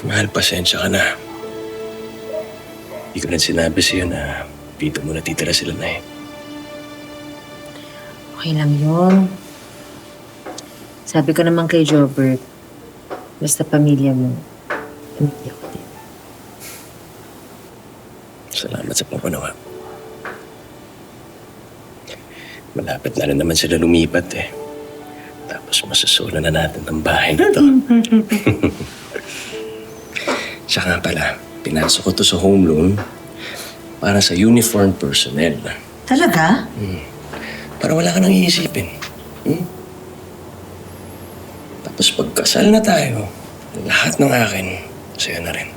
Mahal, pasensya ka na. Hindi ko na sinabi sa'yo na dito mo natitira sila na eh. Okay lang yun. Sabi ko naman kay Jobert, basta pamilya mo, pamilya ko din. Salamat sa papanawa. Malapit na rin naman sila lumipat eh. Tapos masasula na natin ang bahay na to. Tsaka pala, pinasok ko to sa home loan para sa uniform personnel. Talaga? Para wala ka nang iisipin. Tapos pagkasal na tayo, lahat ng akin, sa'yo na rin.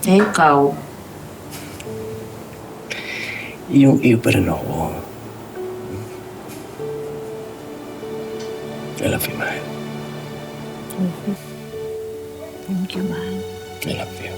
Eh, ikaw? Iyo pa rin ako. I love you, mahal. Thank you, mahal. I love you.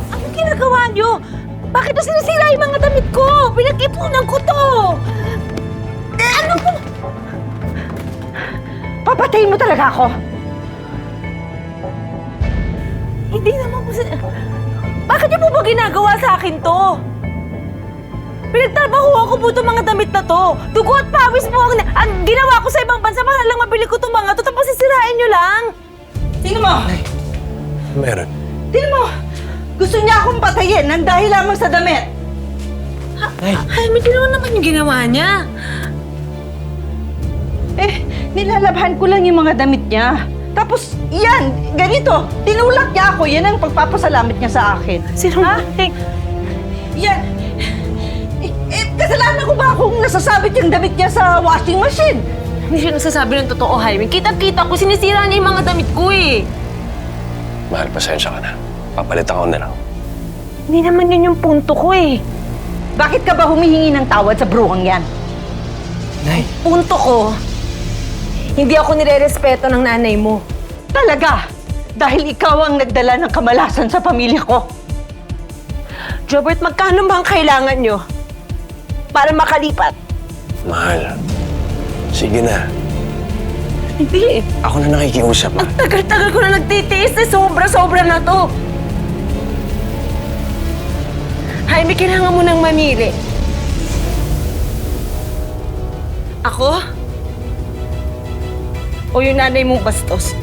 Anong ginagawa niyo? Bakit na sinisira yung mga damit ko? Pinag-ipunan ko to! Ano po? Papatayin mo talaga ako? Hindi naman po Bakit niyo po ba ginagawa sa akin to? Pinagtrabahuan ko po itong mga damit na to. Dugo at pawis po ang ginawa ko sa ibang bansa para lang mabili ko itong mga to. Tapos sisirain niyo lang. Tingnan mo! Meron. Tingnan mo! Gusto niya akong patayin ng dahil lamang sa damit. Ay, may ginawa naman yung ginawa niya. Eh, nilalabhan ko lang yung mga damit niya. Tapos, yan, ganito. Tinulak niya ako. Yan ang pagpapasalamat niya sa akin. Sinungaling. Yan. Kasalanan ko ba kung nasasabit yung damit niya sa washing machine? Hindi siya nagsasabi ng totoo, Jaime. Kitang-kita ko, sinisira niya yung mga damit ko eh. Mahal, pasensya ka na. Papalitan ko na lang. Hindi naman yun yung punto ko eh. Bakit ka ba humihingi ng tawad sa bruhang yan? Nay. Punto ko, hindi ako nire-respeto ng nanay mo. Talaga? Dahil ikaw ang nagdala ng kamalasan sa pamilya ko. Jobert, magkano ba ang kailangan nyo para makalipat? Mahal. Sige na. Hindi eh. Ako na nakikiusap. Ang tagal-tagal ko na nagtitiis eh. Sobra-sobra na to. Jaime, kailangan mo nang mamili. Ako? O yung nanay mong bastos?